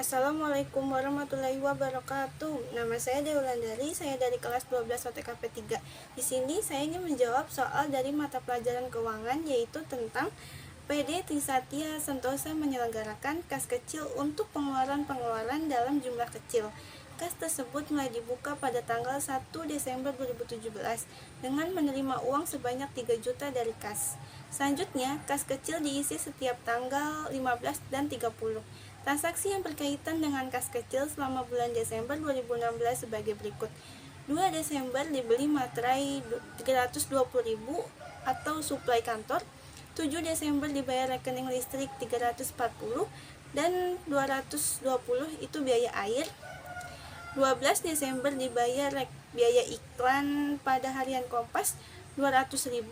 Assalamualaikum warahmatullahi wabarakatuh. Nama saya Dewulandari, saya dari kelas 12 OTKP 3. Di sini saya ingin menjawab soal dari mata pelajaran keuangan, yaitu tentang PD Trisatya Sentosa menyelenggarakan kas kecil untuk pengeluaran-pengeluaran dalam jumlah kecil. Kas tersebut mulai dibuka pada tanggal 1 Desember 2017 dengan menerima uang sebanyak 3 juta dari kas. Selanjutnya, kas kecil diisi setiap tanggal 15 dan 30. Transaksi yang berkaitan dengan kas kecil selama bulan Desember 2016 sebagai berikut. 2 Desember dibeli materai 320.000 atau suplai kantor. 7 Desember dibayar rekening listrik 340 dan 220 itu biaya air. 12 Desember dibayar biaya iklan pada harian Kompas 200.000.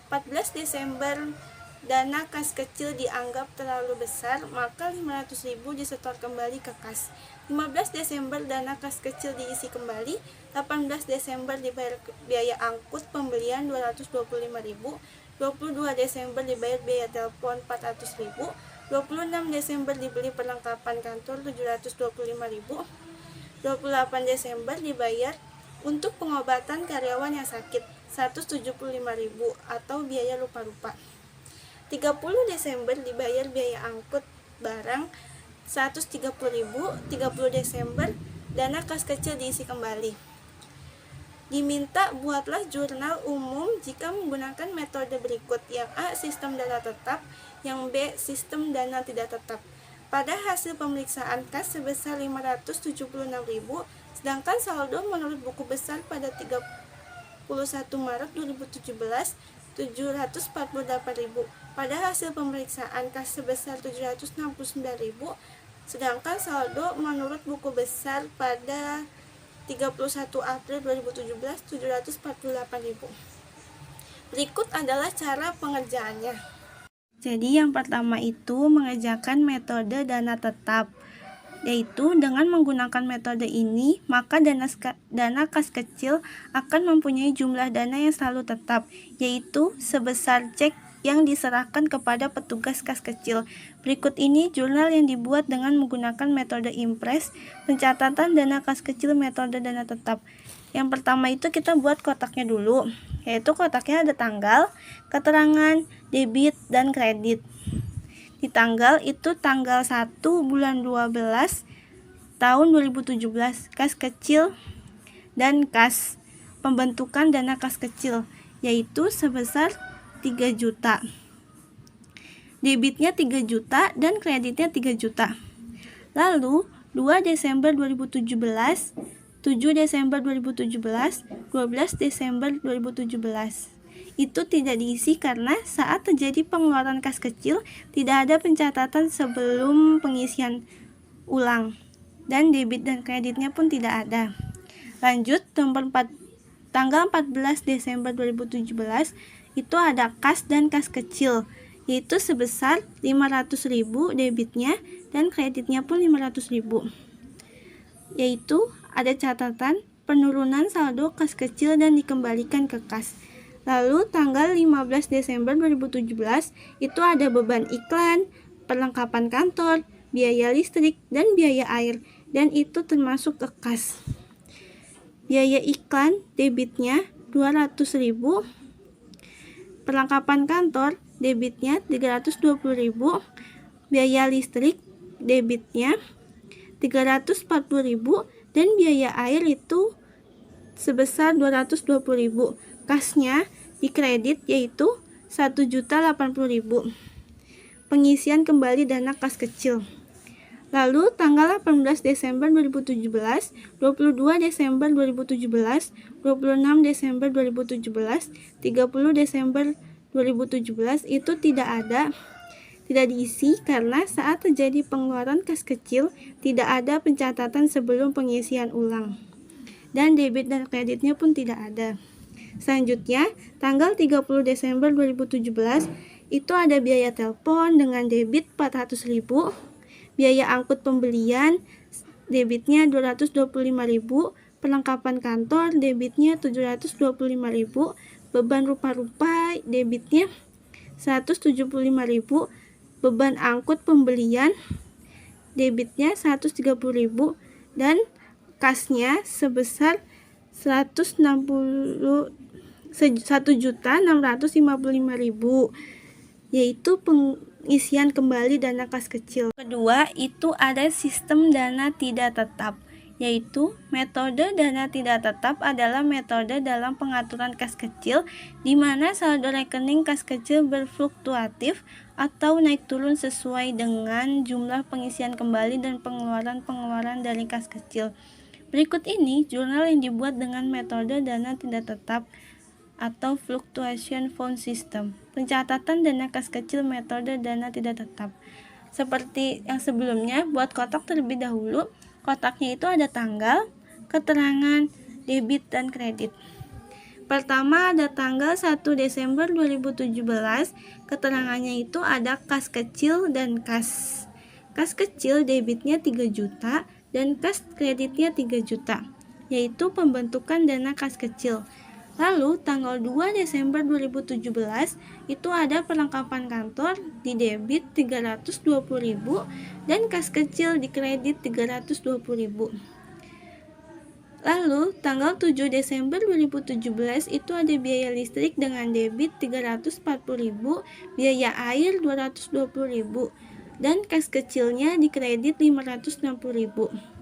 14 Desember dana kas kecil dianggap terlalu besar, maka 500.000 disetor kembali ke kas. 15 Desember dana kas kecil diisi kembali. 18 Desember dibayar biaya angkut pembelian 225.000. 22 Desember dibayar biaya telepon 400.000. 26 Desember dibeli perlengkapan kantor 725.000. 28 Desember dibayar untuk pengobatan karyawan yang sakit 175.000 atau biaya lupa-lupa. 30 Desember dibayar biaya angkut barang 130.000. 30 Desember dana kas kecil diisi kembali. Diminta buatlah jurnal umum jika menggunakan metode berikut. Yang A, sistem dana tetap. Yang B, sistem dana tidak tetap. Pada hasil pemeriksaan kas sebesar 576.000, sedangkan saldo menurut buku besar pada 31 Maret 2017 748.000. Pada hasil pemeriksaan kas sebesar 769.000, sedangkan saldo menurut buku besar pada 31 April 2017 748.000. Berikut adalah cara pengerjaannya. Jadi yang pertama itu mengerjakan metode dana tetap, yaitu dengan menggunakan metode ini maka dana kas kecil akan mempunyai jumlah dana yang selalu tetap, yaitu sebesar cek yang diserahkan kepada petugas kas kecil. Berikut ini jurnal yang dibuat dengan menggunakan metode impres, pencatatan dana kas kecil metode dana tetap. Yang pertama itu kita buat kotaknya dulu, yaitu kotaknya ada tanggal, keterangan, debit, dan kredit. Di tanggal itu tanggal 1 bulan 12 tahun 2017, kas kecil dan kas pembentukan dana kas kecil, yaitu sebesar 3 juta. Debitnya 3 juta dan kreditnya 3 juta. Lalu 2 Desember 2017, 7 Desember 2017, 12 Desember 2017. Itu tidak diisi karena saat terjadi pengeluaran kas kecil tidak ada pencatatan sebelum pengisian ulang, dan debit dan kreditnya pun tidak ada. Lanjut, tanggal 14 Desember 2017 itu ada kas dan kas kecil, yaitu sebesar 500.000 debitnya dan kreditnya pun 500.000. Yaitu ada catatan penurunan saldo kas kecil dan dikembalikan ke kas. Lalu tanggal 15 Desember 2017 itu ada beban iklan, perlengkapan kantor, biaya listrik, dan biaya air, dan itu termasuk ke kas. Biaya iklan debitnya 200.000, perlengkapan kantor debitnya 320.000, biaya listrik debitnya 340.000, dan biaya air itu sebesar 220.000. Kasnya di kredit yaitu 1.080.000. Pengisian kembali dana kas kecil. Lalu tanggal 18 Desember 2017, 22 Desember 2017, 26 Desember 2017, 30 Desember 2017 itu tidak diisi karena saat terjadi pengeluaran kas kecil tidak ada pencatatan sebelum pengisian ulang, dan debit dan kreditnya pun tidak ada. Selanjutnya, tanggal 30 Desember 2017 itu ada biaya telepon dengan debit 400.000, biaya angkut pembelian debitnya 225.000, perlengkapan kantor debitnya 725.000, beban rupa-rupa debitnya 175.000, beban angkut pembelian debitnya 130.000 dan kasnya sebesar 1.655.000, yaitu pengisian kembali dana kas kecil. Kedua, itu ada sistem dana tidak tetap, yaitu metode dana tidak tetap adalah metode dalam pengaturan kas kecil di mana saldo rekening kas kecil berfluktuatif atau naik turun sesuai dengan jumlah pengisian kembali dan pengeluaran dari kas kecil. Berikut ini jurnal yang dibuat dengan metode dana tidak tetap atau fluctuation fund system. Pencatatan dana kas kecil metode dana tidak tetap. Seperti yang sebelumnya, buat kotak terlebih dahulu. Kotaknya itu ada tanggal, keterangan, debit, dan kredit. Pertama ada tanggal 1 Desember 2017, keterangannya itu ada kas kecil dan kas. Kas kecil debitnya 3 juta dan kas kreditnya 3 juta, yaitu pembentukan dana kas kecil. Lalu tanggal 2 Desember 2017 itu ada perlengkapan kantor di debit 320.000 dan kas kecil di kredit 320.000. Lalu tanggal 7 Desember 2017 itu ada biaya listrik dengan debit 340.000, biaya air 220.000 dan kas kecilnya di kredit 560.000.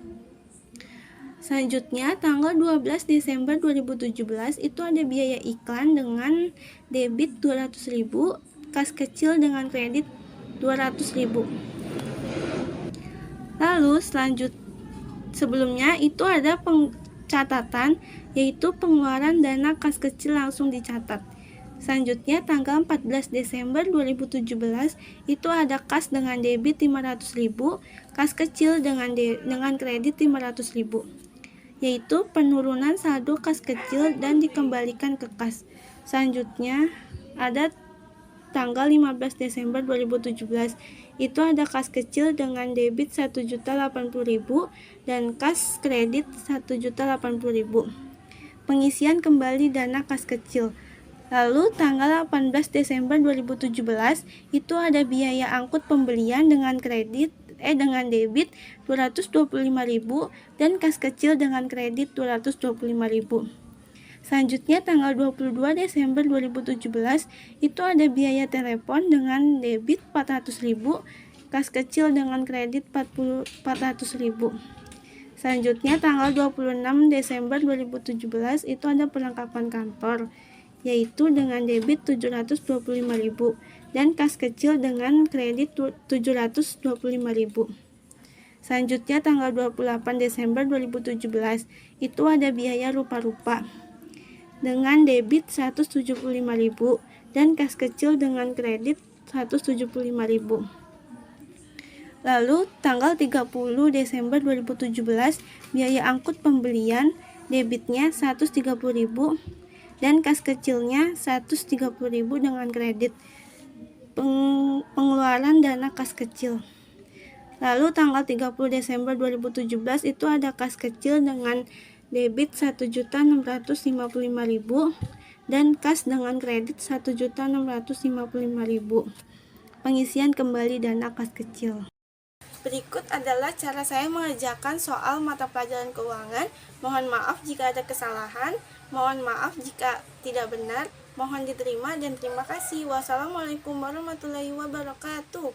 Selanjutnya, tanggal 12 Desember 2017 itu ada biaya iklan dengan debit 200.000, kas kecil dengan kredit 200.000. Lalu sebelumnya itu ada pencatatan, yaitu pengeluaran dana kas kecil langsung dicatat. Selanjutnya tanggal 14 Desember 2017 itu ada kas dengan debit 500.000, kas kecil dengan kredit 500.000. Yaitu penurunan saldo kas kecil dan dikembalikan ke kas. Selanjutnya ada tanggal 15 Desember 2017 itu ada kas kecil dengan debit 1.080.000 dan kas kredit 1.080.000. Pengisian kembali dana kas kecil. Lalu tanggal 18 Desember 2017 itu ada biaya angkut pembelian dengan debit 225.000 dan kas kecil dengan kredit 225.000. Selanjutnya tanggal 22 Desember 2017 itu ada biaya telepon dengan debit 400.000, kas kecil dengan kredit 400.000. Selanjutnya tanggal 26 Desember 2017 itu ada perlengkapan kantor, yaitu dengan debit 725.000 dan kas kecil dengan kredit 725.000. Selanjutnya tanggal 28 Desember 2017 itu ada biaya rupa-rupa dengan debit 175.000 dan kas kecil dengan kredit 175.000. Lalu tanggal 30 Desember 2017 biaya angkut pembelian debitnya 130.000 dan kas kecilnya 130.000 dengan kredit. Pengeluaran dana kas kecil. Lalu tanggal 30 Desember 2017 itu ada kas kecil dengan debit 1.655.000 dan kas dengan kredit 1.655.000. Pengisian kembali dana kas kecil. Berikut adalah cara saya mengerjakan soal mata pelajaran keuangan. Mohon maaf jika ada kesalahan, mohon maaf jika tidak benar, mohon diterima dan terima kasih. Wassalamualaikum warahmatullahi wabarakatuh.